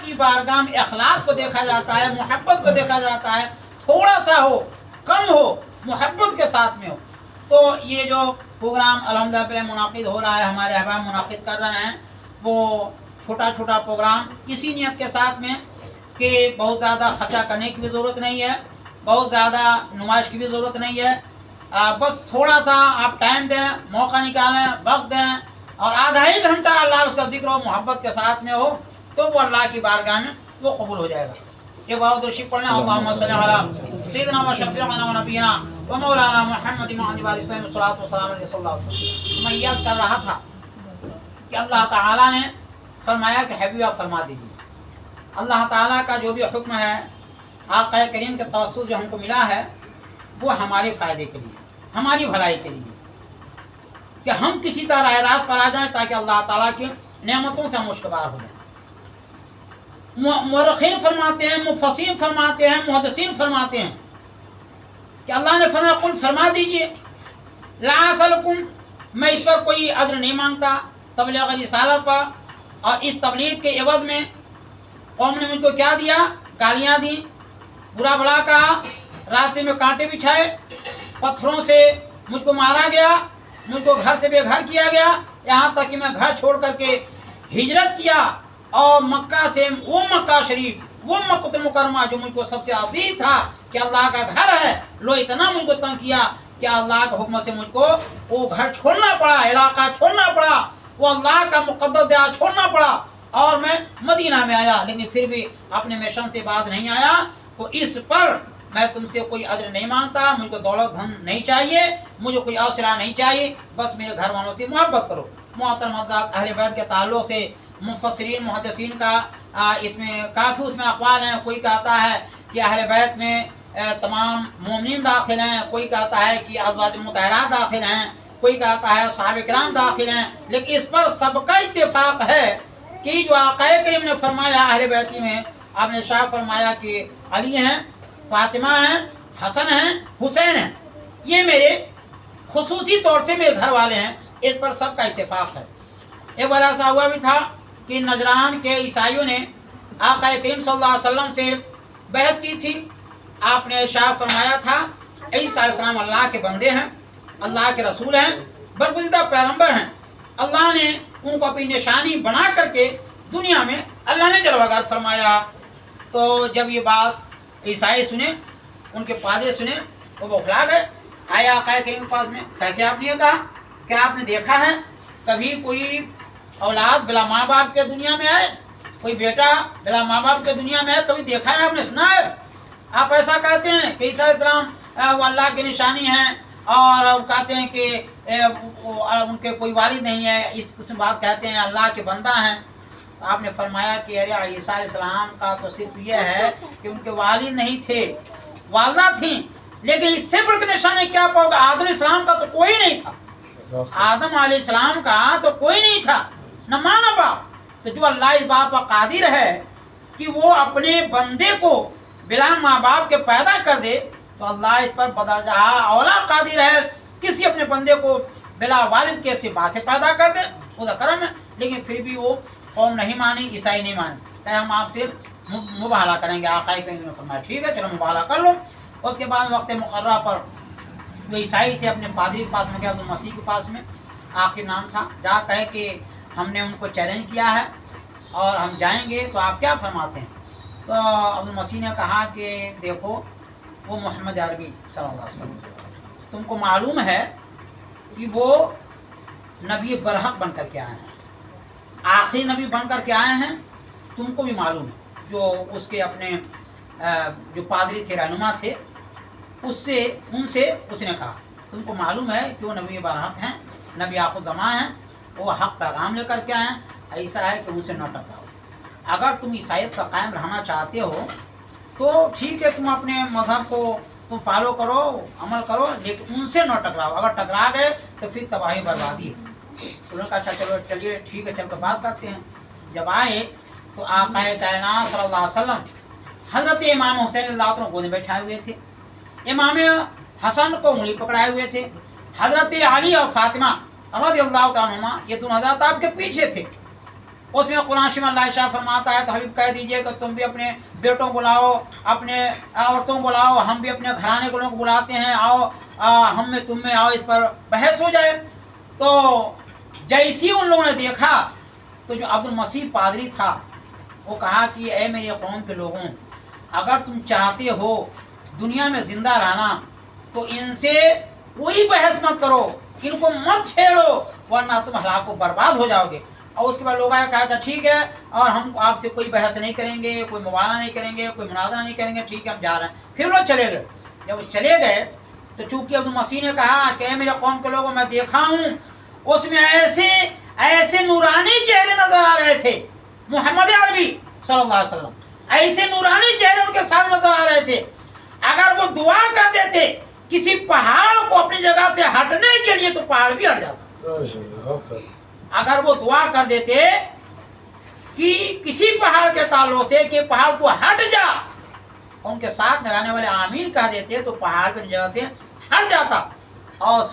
की बारगाह में अखलाक को देखा जाता है, मोहब्बत को देखा जाता है, थोड़ा सा हो, कम हो, मोहब्बत के साथ में हो। तो ये जो प्रोग्राम अल्हम्दुलिल्लाह मुनाकिद हो रहा है, हमारे अहबाब मुनाकिद कर रहे हैं, वो छोटा छोटा प्रोग्राम इसी नियत के साथ में कि बहुत ज़्यादा खर्चा करने की भी ज़रूरत नहीं है, बहुत ज़्यादा नुमाइश की भी ज़रूरत नहीं है। बस थोड़ा सा आप टाइम दें, मौका निकालें, वक्त दें और आधा ही घंटा अल्लाह उसका जिक्र हो, मोहब्बत के साथ में हो, तो वो अल्लाह की बारगाह में वो कबूल हो जाएगा। ये बावदुशी पढ़ना अल्लाहुम्मा सल्ली अला सय्यिदिना व शफ़ीअना व नबीना व मौलाना मुहम्मद सल्लल्लाहु अलैहि वसल्लम। मैं याद कर रहा था कि अल्लाह ताला ने फरमाया कि हबीबा फरमा दीजिए, अल्लाह ताला का जो भी हुक्म है, आक़ा करीम के तवस्सुल जो हमको मिला है, वो हमारे फ़ायदे के लिए, हमारी भलाई के लिए, कि हम किसी तरह रात पर आ जाएं ताकि अल्लाह ताला की नेमतों से हम मुश्तबार हो जाएं। मुअर्रिखीन फरमाते हैं, मुफस्सिरीन फरमाते हैं, मुहद्दिसीन फरमाते हैं कि अल्लाह ने फरमाया कुल फरमा दीजिए ला असलकुम, मैं इस पर कोई अज्र नहीं मांगता तबलीग रिसालत पर, और इस तबलीग के एवज में कौम ने मुझको क्या दिया, गालियाँ दी, बुरा भला कहा, रास्ते में कांटे बिछाए, पत्थरों से मुझको मारा गया, मुझको घर से बेघर किया गया, यहाँ तक कि मैं घर छोड़ करके हिजरत किया और मक्का से वो मक्का शरीफ, वो मक्का मुकरमा जो मुझको सबसे अजीज था कि अल्लाह का घर है, लो इतना मुझको तंग किया कि अल्लाह के हुक्म से मुझको वो घर छोड़ना पड़ा, इलाका छोड़ना पड़ा, वो अल्लाह का मुक़द्दस देहा छोड़ना पड़ा और मैं मदीना में आया, लेकिन फिर भी अपने मिशन से बाज नहीं आया। तो इस पर मैं तुमसे कोई अज्र नहीं मांगता, मुझको दौलत धन नहीं चाहिए, मुझे कोई अवसला नहीं चाहिए, बस मेरे घर वालों से मोहब्बत करो। मोहतरम हज़रात, अहले बैत के ताल्लुक़ से मुफस्सिरीन मुहद्दिसीन का इसमें काफ़ी उसमें अक़वाल हैं। कोई कहता है कि अहले बैत में तमाम मोमिनीन दाखिल हैं, कोई कहता है कि अज़वाज मुतहरात दाखिल हैं, कोई कहता है सहाबा किराम दाखिल हैं, लेकिन इस पर सबका इत्तेफाक है कि जो आक़ा करीम ने फरमाया अहले बैत में, आपने शाह फरमाया कि अली हैं, फ़ातिमा हैं, हसन हैं, हुसैन हैं, ये मेरे खुसूसी तौर से मेरे घर वाले हैं, इस पर सबका इत्तेफाक है। एक बार ऐसा हुआ भी था कि नजरान के ईसाइयों ने आक़ा करीम सल्लल्लाहु अलैहि वसल्लम से बहस की थी। आपने शाह फरमाया था ईसा अलैहिस्सलाम अल्लाह के बंदे हैं, अल्लाह के रसूल हैं, बरगुज़िदा पैगम्बर हैं, अल्लाह ने उनको अपनी निशानी बना करके दुनिया में अल्लाह ने जलवागर फरमाया। तो जब ये बात ईसाई सुने, उनके पादे सुने, वो बौखला गए, आए आक़ा करीम के पास में, कैसे आपने ये कहा, क्या आपने देखा है कभी कोई औलाद बिला माँ बाप के दुनिया में है, कोई बेटा बिला माँ बाप के दुनिया में है, कभी देखा है, आपने सुना है? आप ऐसा कहते हैं कि ईसा अलैहिस्सलाम वो अल्लाह की निशानी है और कहते हैं कि उनके कोई वालिद नहीं है, इस किस्म बात कहते हैं, अल्लाह के बंदा हैं। आपने फरमाया कि अरे ईसा अलैहिस्सलाम का तो सिर्फ यह है कि उनके वालिद नहीं थे, वालदा थी, लेकिन इससे बढ़ के निशानी क्या पाओगे, आदम अलैहिस्सलाम का तो कोई नहीं था, आदम अलैहिस्सलाम का तो कोई नहीं था, न माँ न बाप। तो जो अल्लाह इस बात पर कादिर है कि वो अपने बंदे को बिला माँ बाप के पैदा कर दे, तो अल्लाह इस पर बदरजा औला कादिर है किसी अपने बंदे को बिला वालिद के सिवा से पैदा कर दे, उसका करम है। लेकिन फिर भी वो कौम नहीं मानी, ईसाई नहीं माने, कहे हम आपसे मुबाहला करेंगे। आक़ा ने फरमाया ठीक है, चलो मुबाहला कर लो। उसके बाद वक्त मुकर्रर पर जो ईसाई थे अपने पादरी के पास में गए, अब्दुल मसीह के पास में, आखिर नाम था, जा कहे कि हमने उनको चैलेंज किया है और हम जाएंगे, तो आप क्या फरमाते हैं? तो अब्दुल मसीह ने कहा कि देखो वो मोहम्मद अरबी सल्लल्लाहु अलैहि वसल्लम, तुमको मालूम है कि वो नबी बरहक बन कर के आए हैं, आखिरी नबी बन कर के आए हैं, तुमको भी मालूम है। जो उसके अपने जो पादरी थे, रहनुमा थे, उनसे उसने कहा तुमको मालूम है कि वो नबी बरहक हैं, नबी आखिर ज़मां हैं, वो हक पैगाम लेकर के आए हैं, ऐसा है कि उनसे न टकराओ। अगर तुम ईसाईयत पर कायम रहना चाहते हो तो ठीक है, तुम अपने मज़हब को तुम फॉलो करो, अमल करो, लेकिन उनसे न टकराओ। अगर टकरा गए तो फिर तबाही बर्बादी है। उन्होंने कहा अच्छा चलो चलिए ठीक है, चल कर बात करते हैं। जब आए तो आक़ा कायनात सल्लल्लाहु अलैहि वसल्लम हज़रत इमाम हुसैन रज़ियल्लाहु अन्हु को गोद में बैठाए हुए थे, इमाम हसन को उंगली पकड़ाए हुए थे, हज़रत अली और फ़ातिमा रज़ियल्लाहु अन्हुमा ये दोनों हज़रत आपके पीछे थे। اس میں قرآن شریف اللہ شاہ فرماتا ہے تو حبیب کہہ دیجئے کہ تم بھی اپنے بیٹوں کو بلاؤ، اپنے عورتوں کو بلاؤ، ہم بھی اپنے گھرانے کے لوگوں کو بلاتے ہیں، آؤ ہم میں تم میں آؤ، اس پر بحث ہو جائے۔ تو جیسی ان لوگوں نے دیکھا تو جو عبد المسیح پادری تھا وہ کہا کہ اے میری قوم کے لوگوں، اگر تم چاہتے ہو دنیا میں زندہ رہنا تو ان سے کوئی بحث مت کرو، ان کو مت چھیڑو، ورنہ تم ہلاک و برباد ہو جاؤ گے۔ اور اس کے بعد لوگوں نے کہا تھا ٹھیک ہے، اور ہم آپ سے کوئی بحث نہیں کریں گے، کوئی مباحثہ نہیں کریں گے، کوئی مناظرہ نہیں کریں گے، ٹھیک ہے ہم جا رہے ہیں۔ پھر وہ چلے گئے۔ جب وہ چلے گئے تو چونکہ عبد المسیح نے کہا کہ اے میرے قوم کے لوگوں، میں دیکھا ہوں اس میں ایسے نورانی چہرے نظر آ رہے تھے، محمد عربی صلی اللہ علیہ وسلم ایسے نورانی چہرے ان کے ساتھ نظر آ رہے تھے، اگر وہ دعا کر دیتے کسی پہاڑ کو اپنی جگہ سے ہٹنے کے لیے تو پہاڑ بھی ہٹ جاتا۔ اگر وہ دعا کر دیتے کہ کسی پہاڑ کے تعلق سے کہ پہاڑ کو ہٹ جا، ان کے ساتھ میں رہنے والے آمین کہہ دیتے تو پہاڑ کی جگہ سے ہٹ جاتا۔ اور